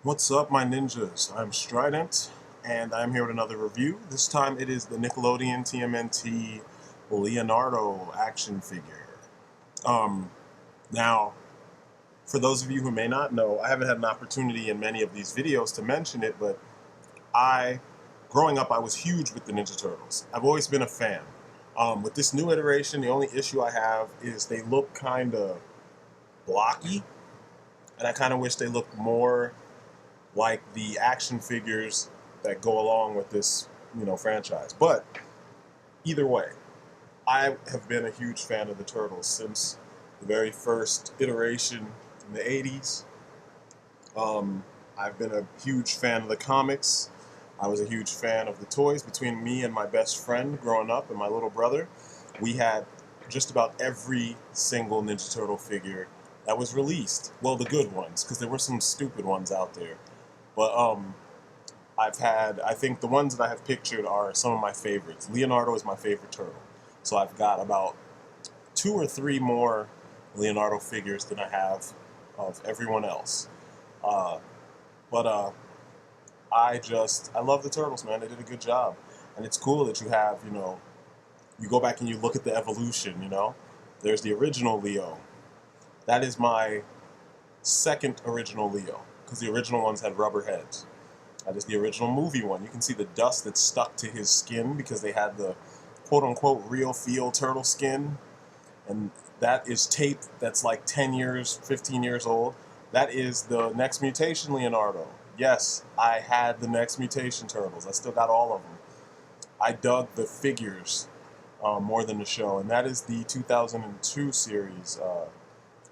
What's up, my ninjas? I'm Strident, and I'm here with another review. This time it is the Nickelodeon TMNT Leonardo action figure. Now, for those of you who may not know, I haven't had an opportunity in many of these videos to mention it, but growing up, I was huge with the Ninja Turtles. I've always been a fan. With this new iteration, the only issue I have is they look kind of blocky, and I kind of wish they looked more like the action figures that go along with this, franchise. But either way, I have been a huge fan of the Turtles since the very first iteration in the 80s. I've been a huge fan of the comics. I was a huge fan of the toys. Between me and my best friend growing up and my little brother, we had just about every single Ninja Turtle figure that was released. Well, the good ones, because there were some stupid ones out there. But I think the ones that I have pictured are some of my favorites. Leonardo is my favorite turtle. So I've got about 2 or 3 more Leonardo figures than I have of everyone else. Uh, but I love the turtles, man. They did a good job. And it's cool that you have, you go back and you look at the evolution. There's the original Leo. That is my second original Leo, because the original ones had rubber heads. That is the original movie one. You can see the dust that stuck to his skin because they had the quote-unquote real feel turtle skin, and that is tape that's like 10 years, 15 years old. That is the Next Mutation Leonardo. Yes, I had the Next Mutation Turtles. I still got all of them. I dug the figures more than the show, and that is the 2002 series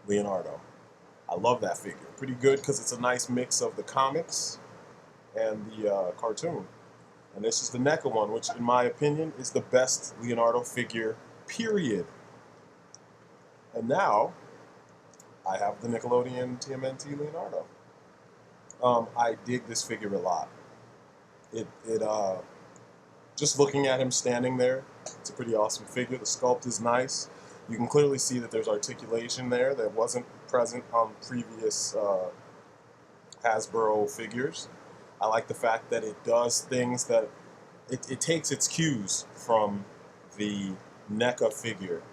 Leonardo. I love that figure. Pretty good because it's a nice mix of the comics and the cartoon. And this is the NECA one, which in my opinion is the best Leonardo figure, period. And now, I have the Nickelodeon TMNT Leonardo. I dig this figure a lot. Just looking at him standing there, it's a pretty awesome figure. The sculpt is nice. You can clearly see that there's articulation there that wasn't present on previous Hasbro figures. I like the fact that it does things that it takes its cues from the NECA figure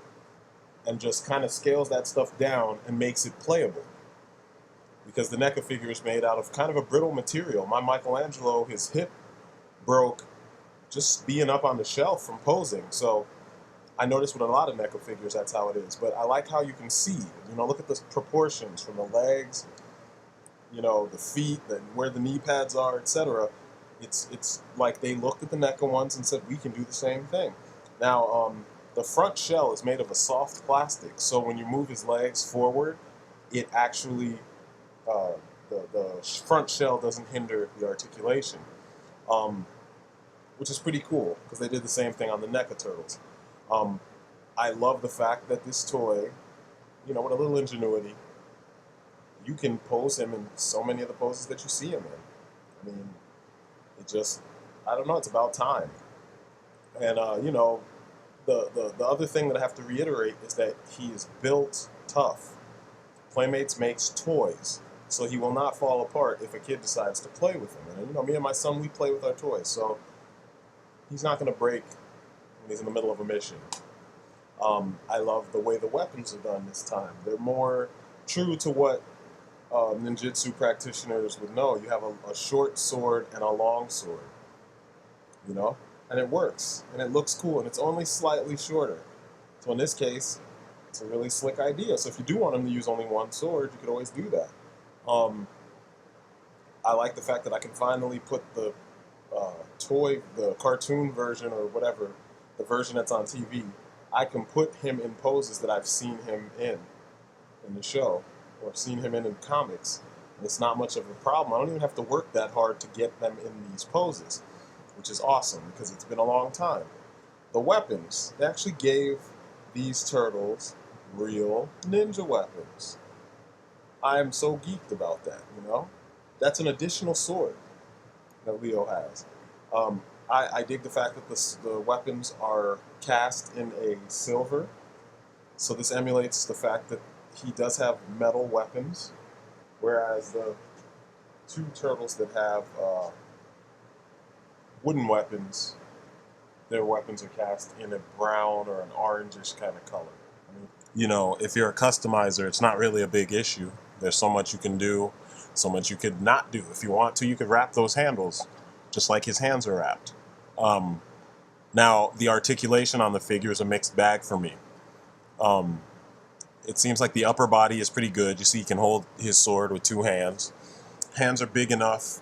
and just kind of scales that stuff down and makes it playable. Because the NECA figure is made out of kind of a brittle material. My Michelangelo, his hip broke just being up on the shelf from posing. So I noticed with a lot of NECA figures that's how it is. But I like how you can see, look at the proportions from the legs, the feet, where the knee pads are, etc. It's like they looked at the NECA ones and said, we can do the same thing. Now, the front shell is made of a soft plastic, so when you move his legs forward, it actually, the front shell doesn't hinder the articulation, which is pretty cool, because they did the same thing on the NECA Turtles. I love the fact that this toy, with a little ingenuity, you can pose him in so many of the poses that you see him in. I mean, I don't know, it's about time. And, the other thing that I have to reiterate is that he is built tough. Playmates makes toys, so he will not fall apart if a kid decides to play with him. And, me and my son, we play with our toys, so he's not going to break when he's in the middle of a mission. I love the way the weapons are done this time. They're more true to what ninjutsu practitioners would know. You have a short sword and a long sword, and it works, and it looks cool, and it's only slightly shorter. So in this case, it's a really slick idea. So if you do want him to use only one sword, you could always do that. I like the fact that I can finally put the the cartoon version or whatever, the version that's on TV, I can put him in poses that I've seen him in the show, or seen him in comics. And it's not much of a problem. I don't even have to work that hard to get them in these poses, which is awesome because it's been a long time. The weapons, they actually gave these turtles real ninja weapons. I am so geeked about that, That's an additional sword that Leo has. I dig the fact that the weapons are cast in a silver, so this emulates the fact that he does have metal weapons, whereas the two turtles that have wooden weapons. Their weapons are cast in a brown or an orangish kind of color. I mean, you know, if you're a customizer, it's not really a big issue. There's so much you can do, so much you could not do. If you want to, you could wrap those handles, just like his hands are wrapped. Um, Now, the articulation on the figure is a mixed bag for me. Um, it seems like the upper body is pretty good. You see, he can hold his sword with two hands. Hands are big enough.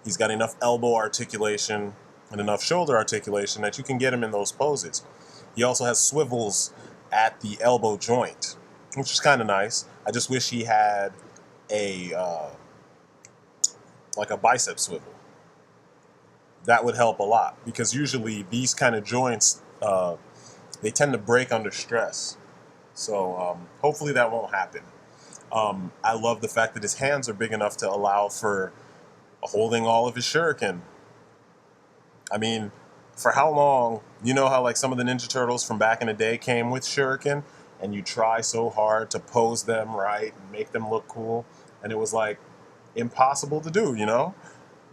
He's got enough elbow articulation and enough shoulder articulation that you can get him in those poses. He also has swivels at the elbow joint, which is kind of nice. I just wish he had a like a bicep swivel. That would help a lot, because usually these kind of joints they tend to break under stress. So hopefully that won't happen. I love the fact that his hands are big enough to allow for holding all of his shuriken. I mean, for how long, you know how like some of the Ninja Turtles from back in the day came with shuriken, and you try so hard to pose them right and make them look cool, and it was like impossible to do, you know?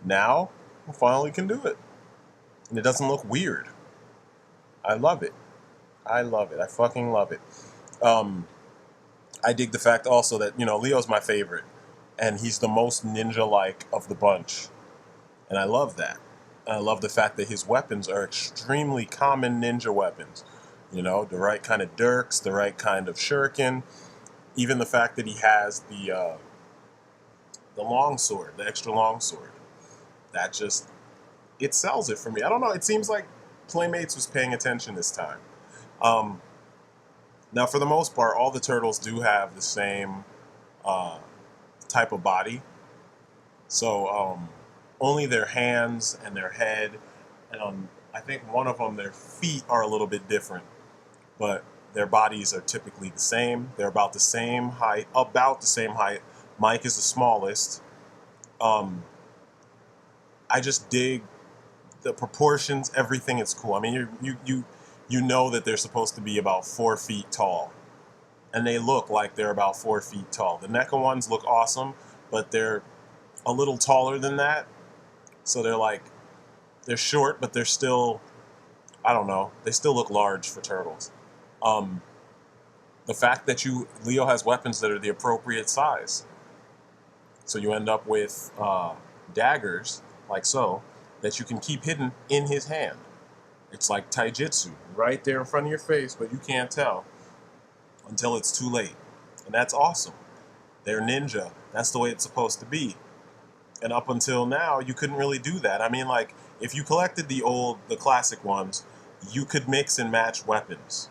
Now, we finally can do it. And it doesn't look weird. I love it. I love it. I fucking love it. I dig the fact also that, you know, Leo's my favorite, and he's the most ninja-like of the bunch. And I love that. And I love the fact that his weapons are extremely common ninja weapons. You know, the right kind of dirks, the right kind of shuriken. Even the fact that he has the long sword, the extra long sword. That just, it sells it for me. I don't know, it seems like Playmates was paying attention this time. Now, for the most part, all the turtles do have the same type of body. So only their hands and their head, and I think one of them, their feet are a little bit different, but their bodies are typically the same. They're about the same height, about the same height. Mike is the smallest. I just dig the proportions, everything is cool. I mean, you know that they're supposed to be about 4 feet tall, and they look like they're about 4 feet tall. The NECA ones look awesome, but they're a little taller than that. So they're short, but they're still, I don't know, they still look large for turtles. The fact that Leo has weapons that are the appropriate size. So you end up with daggers, like so, that you can keep hidden in his hand. It's like taijutsu, right there in front of your face, but you can't tell until it's too late. And that's awesome. They're ninja. That's the way it's supposed to be. And up until now, you couldn't really do that. I mean, like, if you collected the classic ones, you could mix and match weapons.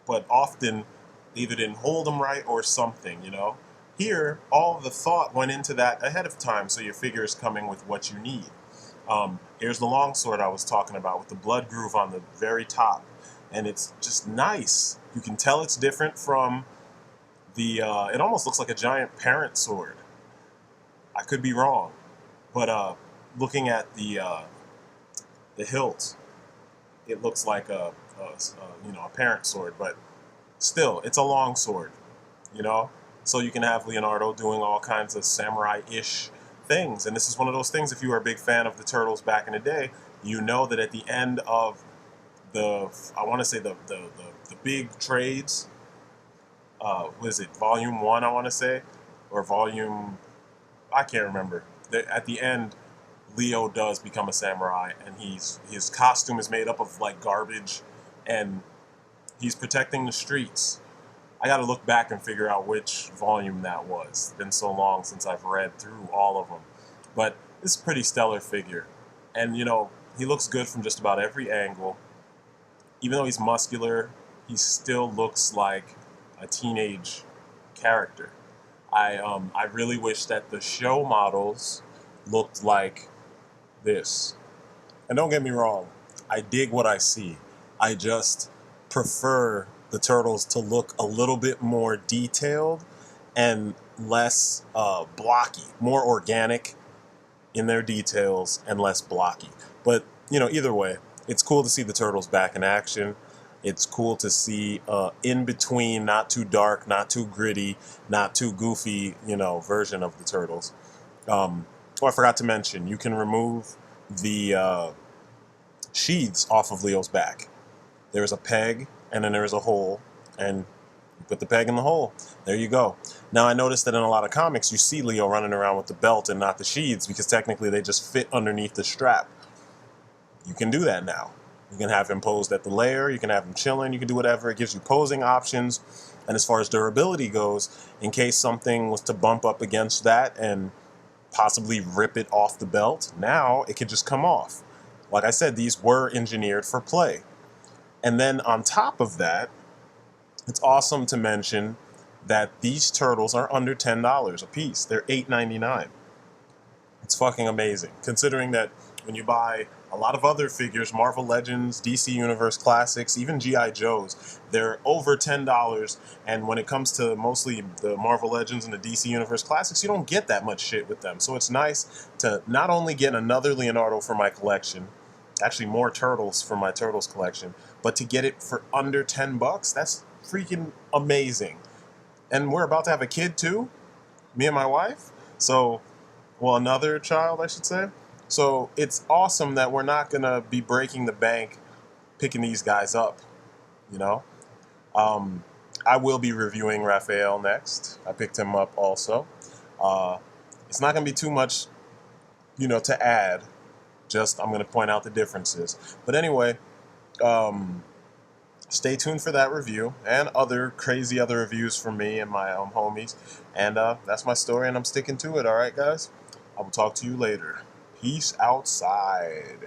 But often, they either didn't hold them right or something, you know? Here, all of the thought went into that ahead of time, so your figure is coming with what you need. Here's the longsword I was talking about with the blood groove on the very top. And it's just nice. You can tell it's different from it almost looks like a giant parent sword. I could be wrong. But looking at the hilt, it looks like a parent sword, but still, it's a long sword, you know? So you can have Leonardo doing all kinds of samurai-ish things. And this is one of those things, if you were a big fan of the Turtles back in the day, you know that at the end of the big trades, what is it, Volume 1, I want to say? Or Volume, I can't remember. At the end, Leo does become a samurai, and his costume is made up of like garbage, and he's protecting the streets. I got to look back and figure out which volume that was. It's been so long since I've read through all of them. But it's a pretty stellar figure. And, you know, he looks good from just about every angle. Even though he's muscular, he still looks like a teenage character. I really wish that the show models looked like this. And don't get me wrong, I dig what I see. I just prefer the turtles to look a little bit more detailed and less blocky, more organic in their details and less blocky. But, you know, either way, it's cool to see the turtles back in action. It's cool to see in between, not too dark, not too gritty, not too goofy, you know, version of the turtles. Oh, I forgot to mention, you can remove the sheaths off of Leo's back. There's a peg, and then there's a hole, and you put the peg in the hole. There you go. Now, I noticed that in a lot of comics, you see Leo running around with the belt and not the sheaths, because technically they just fit underneath the strap. You can do that now. You can have him posed at the layer, you can have him chilling, you can do whatever. It gives you posing options. And as far as durability goes, in case something was to bump up against that and possibly rip it off the belt, now it could just come off. Like I said, these were engineered for play. And then on top of that, it's awesome to mention that these turtles are under $10 a piece. They're $8.99. It's fucking amazing, considering that when you buy a lot of other figures, Marvel Legends, DC Universe Classics, even G.I. Joes, they're over $10. And when it comes to mostly the Marvel Legends and the DC Universe Classics, you don't get that much shit with them. So it's nice to not only get another Leonardo for my collection, actually more turtles for my Turtles collection, but to get it for under $10, that's freaking amazing. And we're about to have a kid too, me and my wife. So, well, another child, I should say. So it's awesome that we're not going to be breaking the bank picking these guys up, you know? I will be reviewing Raphael next. I picked him up also. It's not going to be too much, to add. Just, I'm going to point out the differences. But anyway, stay tuned for that review and other crazy other reviews from me and my homies. And that's my story, and I'm sticking to it. All right, guys? I will talk to you later. Peace outside.